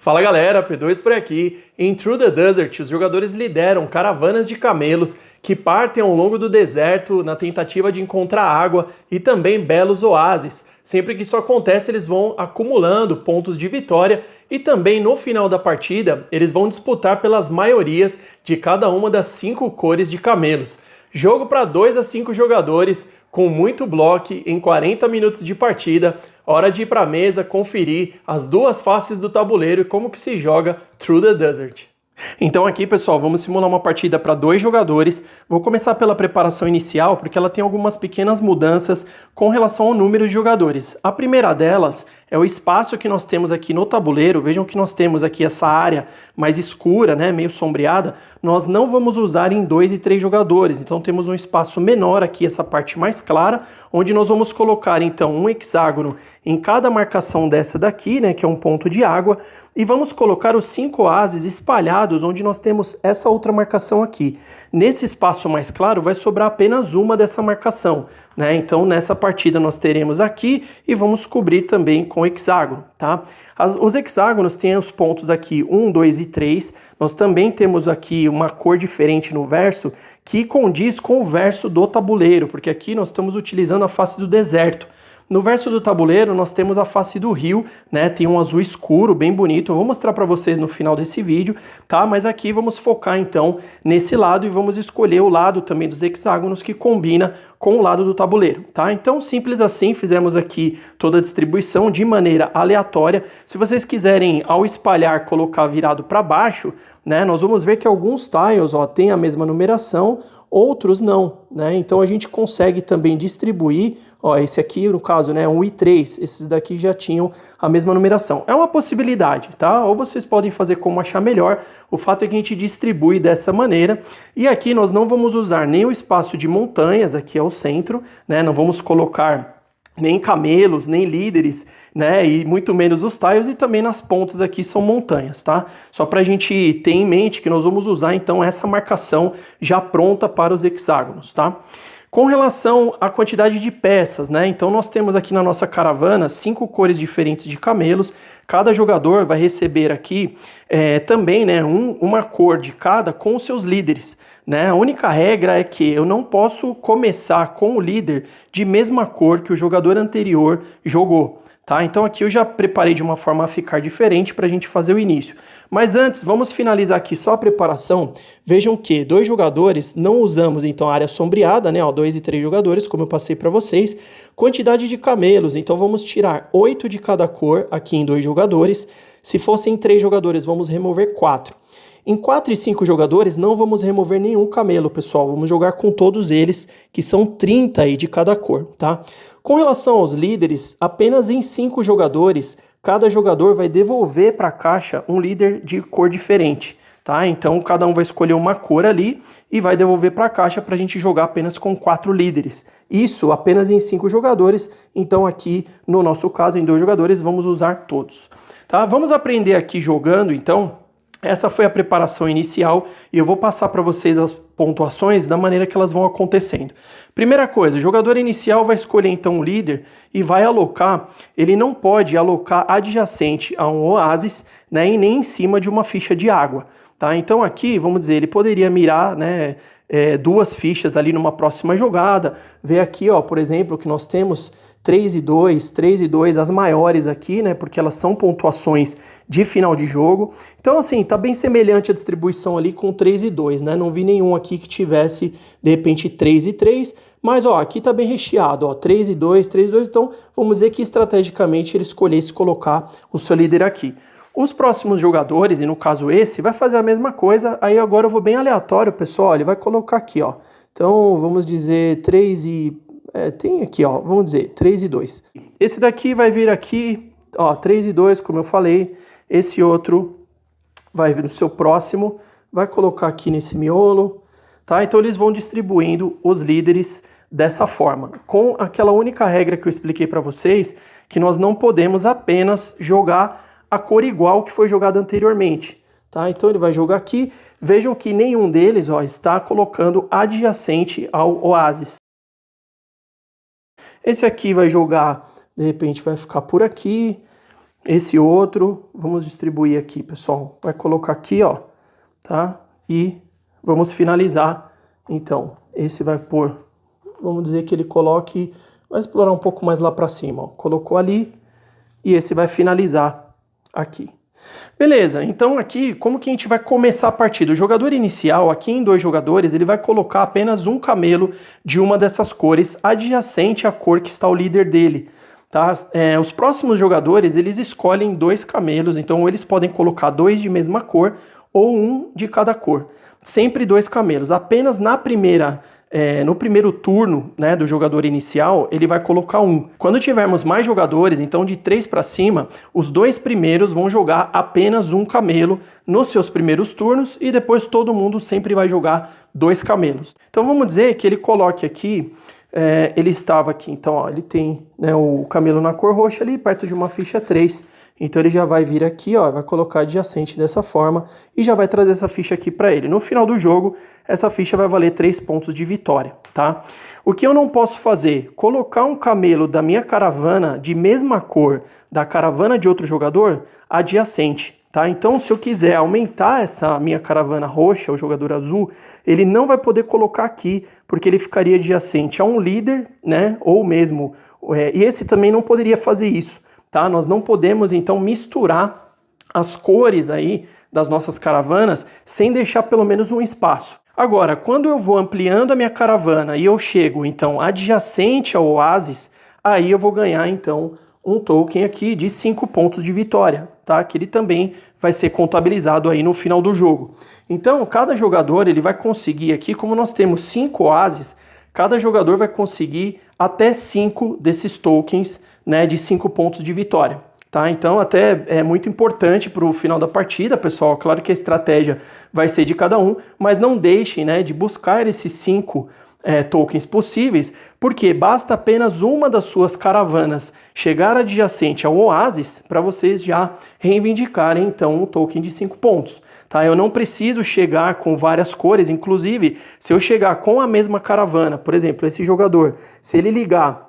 Fala galera, P2 por aqui. Em Through the Desert, os jogadores lideram caravanas de camelos que partem ao longo do deserto na tentativa de encontrar água e também belos oásis. Sempre que isso acontece, eles vão acumulando pontos de vitória e também no final da partida, eles vão disputar pelas maiorias de cada uma das 5 cores de camelos. Jogo para 2 a 5 jogadores, com muito bloco em 40 minutos de partida. Hora de ir para a mesa, conferir as duas faces do tabuleiro e como que se joga Through the Desert. Então aqui, pessoal, vamos simular uma partida para 2 jogadores. Vou começar pela preparação inicial, porque ela tem algumas pequenas mudanças com relação ao número de jogadores. A primeira delas é o espaço que nós temos aqui no tabuleiro. Vejam que nós temos aqui essa área mais escura, né, meio sombreada. Nós não vamos usar em 2 e 3 jogadores, então temos um espaço menor aqui, essa parte mais clara, onde nós vamos colocar então um hexágono em cada marcação dessa daqui, né, que é um ponto de água, e vamos colocar os 5 oásis espalhados onde nós temos essa outra marcação aqui. Nesse espaço mais claro vai sobrar apenas uma dessa marcação, né? Então nessa partida nós teremos aqui e vamos cobrir também com hexágono, tá? Os hexágonos têm os pontos aqui 1, 2 e 3. Nós também temos aqui uma cor diferente no verso que condiz com o verso do tabuleiro, porque aqui nós estamos utilizando a face do deserto. No verso do tabuleiro nós temos a face do rio, né? Tem um azul escuro, bem bonito. Eu vou mostrar para vocês no final desse vídeo, tá? Mas aqui vamos focar então nesse lado e vamos escolher o lado também dos hexágonos que combina com o lado do tabuleiro, tá? Então, simples assim, fizemos aqui toda a distribuição de maneira aleatória. Se vocês quiserem, ao espalhar, colocar virado para baixo, né? Nós vamos ver que alguns tiles, ó, tem a mesma numeração, outros não, né? Então a gente consegue também distribuir, ó, esse aqui no caso, né, 1 e 3, esses daqui já tinham a mesma numeração. É uma possibilidade, tá? Ou vocês podem fazer como achar melhor. O fato é que a gente distribui dessa maneira. E aqui nós não vamos usar nem o espaço de montanhas, aqui é o centro, né? Não vamos colocar nem camelos, nem líderes, né, e muito menos os tiles, e também nas pontas aqui são montanhas, tá? Só para a gente ter em mente que nós vamos usar então essa marcação já pronta para os hexágonos, tá? Com relação à quantidade de peças, né, então nós temos aqui na nossa caravana 5 cores diferentes de camelos. Cada jogador vai receber aqui também, né, uma cor de cada com os seus líderes. Né? A única regra é que eu não posso começar com o líder de mesma cor que o jogador anterior jogou. Tá? Então aqui eu já preparei de uma forma a ficar diferente para a gente fazer o início. Mas antes, vamos finalizar aqui só a preparação. Vejam que 2 jogadores, não usamos então a área sombreada, né? 2 e 3 jogadores, como eu passei para vocês. Quantidade de camelos, então vamos tirar 8 de cada cor aqui em 2 jogadores. Se fossem 3 jogadores, vamos remover 4. Em 4 e 5 jogadores, não vamos remover nenhum camelo, pessoal. Vamos jogar com todos eles, que são 30 aí de cada cor, tá? Com relação aos líderes, apenas em 5 jogadores, cada jogador vai devolver para a caixa um líder de cor diferente, tá? Então, cada um vai escolher uma cor ali e vai devolver para a caixa para a gente jogar apenas com 4 líderes. Isso apenas em 5 jogadores, então aqui, no nosso caso, em 2 jogadores, vamos usar todos, tá? Vamos aprender aqui jogando, então. Essa foi a preparação inicial e eu vou passar para vocês as pontuações da maneira que elas vão acontecendo. Primeira coisa, o jogador inicial vai escolher então o líder e vai alocar, ele não pode alocar adjacente a um oásis, né, e nem em cima de uma ficha de água. Tá? Então aqui, vamos dizer, ele poderia mirar, né, 2 fichas ali numa próxima jogada. Ver aqui, ó, por exemplo, que nós temos 3 e 2, as maiores aqui, né, porque elas são pontuações de final de jogo. Então, assim, tá bem semelhante a distribuição ali com 3 e 2, né, não vi nenhum aqui que tivesse, de repente, 3 e 3, mas, ó, aqui tá bem recheado, ó, 3 e 2, então, vamos dizer que estrategicamente ele escolhesse colocar o seu líder aqui. Os próximos jogadores, e no caso esse, vai fazer a mesma coisa. Aí agora eu vou bem aleatório, pessoal. Ele vai colocar aqui, ó. Então, vamos dizer 3 e... tem aqui, ó. Vamos dizer 3 e 2. Esse daqui vai vir aqui, ó, 3 e 2, como eu falei. Esse outro vai vir no seu próximo. Vai colocar aqui nesse miolo, tá? Então, eles vão distribuindo os líderes dessa forma. Com aquela única regra que eu expliquei para vocês, que nós não podemos apenas jogar a cor igual que foi jogada anteriormente, tá? Então ele vai jogar aqui, vejam que nenhum deles, ó, está colocando adjacente ao oásis. Esse aqui vai jogar, de repente vai ficar por aqui, esse outro, vamos distribuir aqui, pessoal. Vai colocar aqui, ó, tá? E vamos finalizar. Então, esse vai pôr, vamos dizer que ele coloque, vai explorar um pouco mais lá para cima, ó. Colocou ali e esse vai finalizar aqui. Beleza, então aqui, como que a gente vai começar a partida? O jogador inicial, aqui em 2 jogadores, ele vai colocar apenas um camelo de uma dessas cores adjacente à cor que está o líder dele, tá? Os próximos jogadores, eles escolhem 2 camelos, então eles podem colocar 2 de mesma cor ou um de cada cor. Sempre 2 camelos, apenas no primeiro turno, né, do jogador inicial, ele vai colocar um. Quando tivermos mais jogadores, então de 3 para cima, os 2 primeiros vão jogar apenas um camelo nos seus primeiros turnos e depois todo mundo sempre vai jogar 2 camelos. Então vamos dizer que ele coloque aqui, ele estava aqui, então ó, ele tem, né, o camelo na cor roxa ali, perto de uma ficha 3. Então ele já vai vir aqui, ó, vai colocar adjacente dessa forma e já vai trazer essa ficha aqui para ele. No final do jogo, essa ficha vai valer 3 pontos de vitória, tá? O que eu não posso fazer? Colocar um camelo da minha caravana de mesma cor da caravana de outro jogador adjacente, tá? Então, se eu quiser aumentar essa minha caravana roxa, o jogador azul, ele não vai poder colocar aqui, porque ele ficaria adjacente a um líder, né? Ou mesmo, e esse também não poderia fazer isso. Tá? Nós não podemos, então, misturar as cores aí das nossas caravanas sem deixar pelo menos um espaço. Agora, quando eu vou ampliando a minha caravana e eu chego, então, adjacente ao oásis, aí eu vou ganhar, então, um token aqui de 5 pontos de vitória, tá? Que ele também vai ser contabilizado aí no final do jogo. Então, cada jogador, ele vai conseguir aqui, como nós temos 5 oásis, cada jogador vai conseguir até 5 desses tokens, né, de 5 pontos de vitória, tá? Então até é muito importante para o final da partida, pessoal. Claro que a estratégia vai ser de cada um, mas não deixem, né, de buscar esses 5 tokens possíveis, porque basta apenas uma das suas caravanas chegar adjacente ao oásis para vocês já reivindicarem então um token de 5 pontos, tá? Eu não preciso chegar com várias cores, inclusive se eu chegar com a mesma caravana, por exemplo, esse jogador, se ele ligar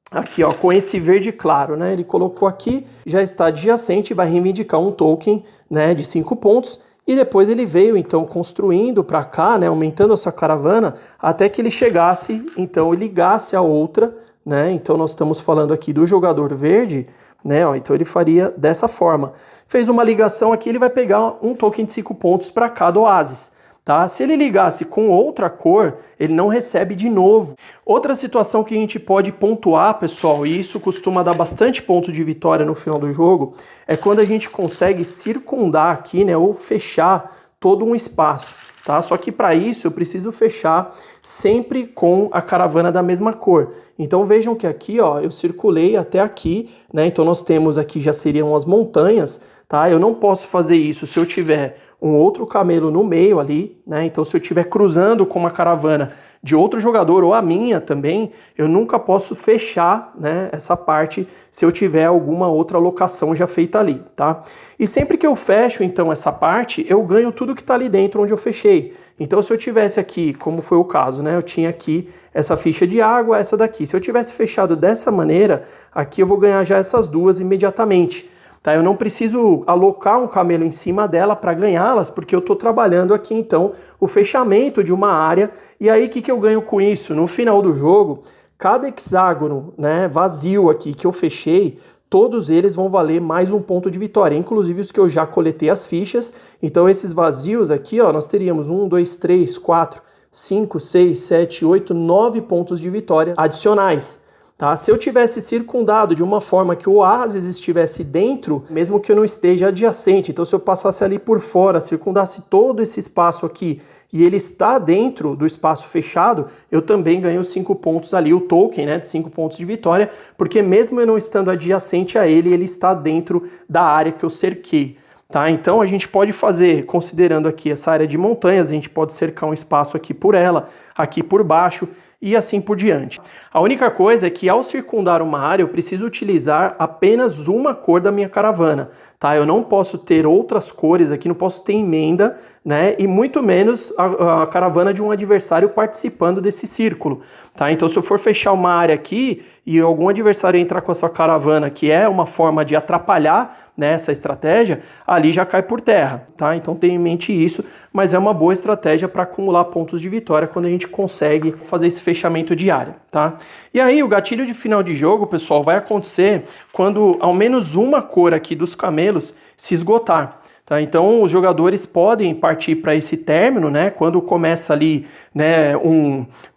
aqui, ó, com esse verde claro, né? Ele colocou aqui, já está adjacente, vai reivindicar um token, né, de 5 pontos. E depois ele veio, então, construindo para cá, né, aumentando essa caravana, até que ele chegasse, então, e ligasse a outra, né? Então, nós estamos falando aqui do jogador verde, né? Ó, então, ele faria dessa forma. Fez uma ligação aqui, ele vai pegar um token de 5 pontos para cada oásis. Tá? Se ele ligasse com outra cor, ele não recebe de novo. Outra situação que a gente pode pontuar, pessoal, e isso costuma dar bastante ponto de vitória no final do jogo, é quando a gente consegue circundar aqui, né, ou fechar todo um espaço. Tá? Só que para isso eu preciso fechar sempre com a caravana da mesma cor. Então vejam que aqui, ó, eu circulei até aqui, né? Então nós temos aqui, já seriam as montanhas, tá? Eu não posso fazer isso se eu tiver um outro camelo no meio ali, né? Então se eu estiver cruzando com uma caravana de outro jogador ou a minha também, eu nunca posso fechar, né, essa parte se eu tiver alguma outra alocação já feita ali, tá? E sempre que eu fecho então essa parte, eu ganho tudo que está ali dentro onde eu fechei. Então se eu tivesse aqui, como foi o caso, né, eu tinha aqui essa ficha de água, essa daqui. Se eu tivesse fechado dessa maneira, aqui eu vou ganhar já essas duas imediatamente. Tá? Eu não preciso alocar um camelo em cima dela para ganhá-las, porque eu estou trabalhando aqui, então, o fechamento de uma área. E aí, o que eu ganho com isso? No final do jogo, cada hexágono, né, vazio aqui que eu fechei, todos eles vão valer mais um ponto de vitória, inclusive os que eu já coletei as fichas. Então, esses vazios aqui, ó, nós teríamos 1, 2, 3, 4, 5, 6, 7, 8, 9 pontos de vitória adicionais. Tá? Se eu tivesse circundado de uma forma que o oásis estivesse dentro, mesmo que eu não esteja adjacente, então se eu passasse ali por fora, circundasse todo esse espaço aqui e ele está dentro do espaço fechado, eu também ganho 5 pontos ali, o token, né, de 5 pontos de vitória, porque mesmo eu não estando adjacente a ele, ele está dentro da área que eu cerquei. Tá? Então a gente pode fazer, considerando aqui essa área de montanhas, a gente pode cercar um espaço aqui por ela, aqui por baixo e assim por diante. A única coisa é que ao circundar uma área eu preciso utilizar apenas uma cor da minha caravana. Tá? Eu não posso ter outras cores aqui, não posso ter emenda, né, e muito menos a caravana de um adversário participando desse círculo, tá? Então, se eu for fechar uma área aqui e algum adversário entrar com a sua caravana, que é uma forma de atrapalhar, né, essa estratégia, ali já cai por terra, tá? Então, tenha em mente isso, mas é uma boa estratégia para acumular pontos de vitória quando a gente consegue fazer esse fechamento de área, tá? E aí, o gatilho de final de jogo, pessoal, vai acontecer quando ao menos uma cor aqui dos camelos se esgotar. Tá, então os jogadores podem partir para esse término, né, quando começa ali, né,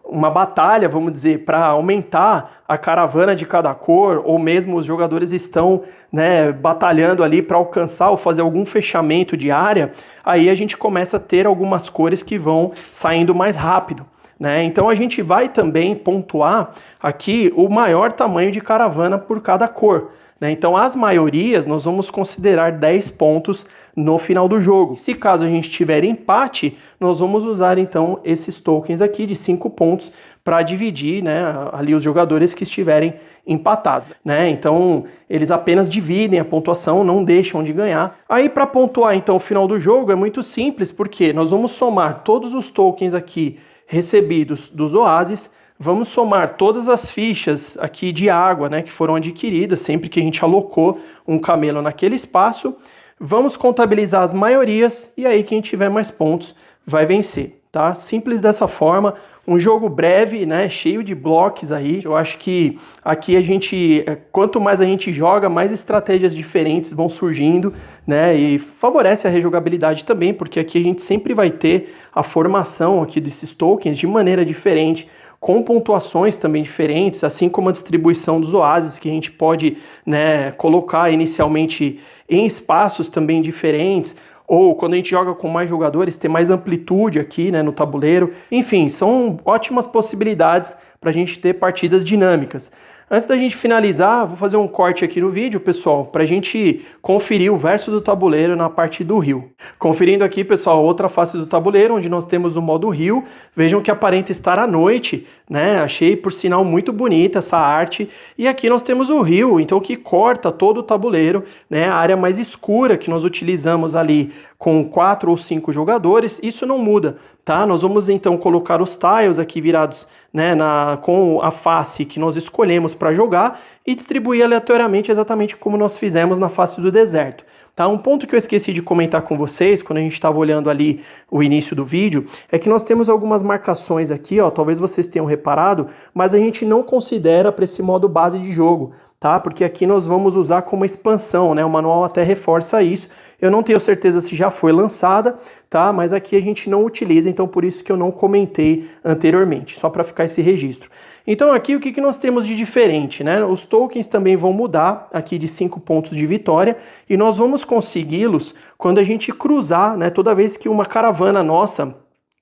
uma batalha, vamos dizer, para aumentar a caravana de cada cor, ou mesmo os jogadores estão, né, batalhando ali para alcançar ou fazer algum fechamento de área, aí a gente começa a ter algumas cores que vão saindo mais rápido, né? Então a gente vai também pontuar aqui o maior tamanho de caravana por cada cor. Então as maiorias nós vamos considerar 10 pontos no final do jogo. Se caso a gente tiver empate, nós vamos usar então esses tokens aqui de 5 pontos para dividir, né, ali os jogadores que estiverem empatados, né? Então eles apenas dividem a pontuação, não deixam de ganhar. Aí para pontuar então o final do jogo é muito simples, porque nós vamos somar todos os tokens aqui recebidos dos oásis. Vamos somar todas as fichas aqui de água, né, que foram adquiridas sempre que a gente alocou um camelo naquele espaço. Vamos contabilizar as maiorias e aí quem tiver mais pontos vai vencer, tá? Simples dessa forma, um jogo breve, né, cheio de blocos aí. Eu acho que aqui quanto mais a gente joga, mais estratégias diferentes vão surgindo, né, e favorece a rejogabilidade também, porque aqui a gente sempre vai ter a formação aqui desses tokens de maneira diferente, com pontuações também diferentes, assim como a distribuição dos oásis, que a gente pode, né, colocar inicialmente em espaços também diferentes, ou quando a gente joga com mais jogadores, ter mais amplitude aqui, né, no tabuleiro. Enfim, são ótimas possibilidades para a gente ter partidas dinâmicas. Antes da gente finalizar, vou fazer um corte aqui no vídeo, pessoal, para a gente conferir o verso do tabuleiro na parte do rio. Conferindo aqui, pessoal, outra face do tabuleiro, onde nós temos o modo rio. Vejam que aparenta estar à noite, né? Achei, por sinal, muito bonita essa arte. E aqui nós temos o rio, então, que corta todo o tabuleiro, né? A área mais escura que nós utilizamos ali com 4 ou 5 jogadores, isso não muda, tá? Nós vamos então colocar os tiles aqui virados, né, com a face que nós escolhemos para jogar e distribuir aleatoriamente exatamente como nós fizemos na face do deserto. Tá? Um ponto que eu esqueci de comentar com vocês, quando a gente estava olhando ali o início do vídeo, é que nós temos algumas marcações aqui, ó, talvez vocês tenham reparado, mas a gente não considera para esse modo base de jogo, tá? Porque aqui nós vamos usar como expansão, né? O manual até reforça isso. Eu não tenho certeza se já foi lançada, tá? Mas aqui a gente não utiliza, então por isso que eu não comentei anteriormente, só para ficar esse registro. Então aqui o que nós temos de diferente, né? Os tokens também vão mudar aqui de 5 pontos de vitória e nós vamos consegui-los quando a gente cruzar, né? Toda vez que uma caravana nossa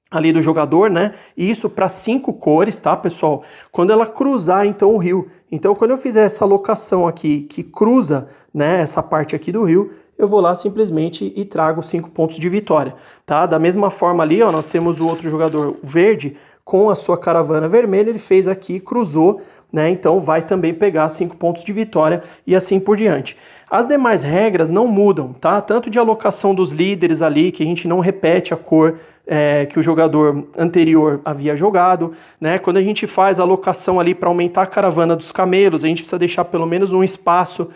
ali do jogador, né? Isso para 5 cores, tá, pessoal? Quando ela cruzar, então, o rio. Então, quando eu fizer essa alocação aqui, que cruza, né, essa parte aqui do rio, eu vou lá simplesmente e trago 5 pontos de vitória, tá? Da mesma forma ali, ó, nós temos o outro jogador verde com a sua caravana vermelha, ele fez aqui, cruzou, né? Então, vai também pegar 5 pontos de vitória e assim por diante. As demais regras não mudam, tá? Tanto de alocação dos líderes ali, que a gente não repete a cor que o jogador anterior havia jogado, né? Quando a gente faz a alocação ali para aumentar a caravana dos camelos, a gente precisa deixar pelo menos um espaço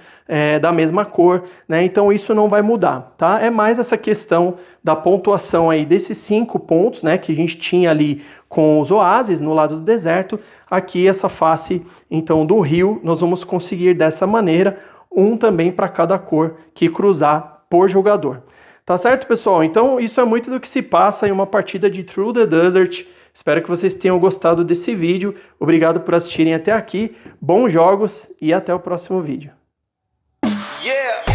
da mesma cor, né? Então isso não vai mudar, tá? É mais essa questão da pontuação aí desses 5 pontos, né? Que a gente tinha ali com os oásis no lado do deserto. Aqui essa face, então, do rio, nós vamos conseguir dessa maneira, um também para cada cor que cruzar por jogador. Tá certo, pessoal? Então isso é muito do que se passa em uma partida de Through the Desert. Espero que vocês tenham gostado desse vídeo. Obrigado por assistirem até aqui. Bons jogos e até o próximo vídeo. Yeah.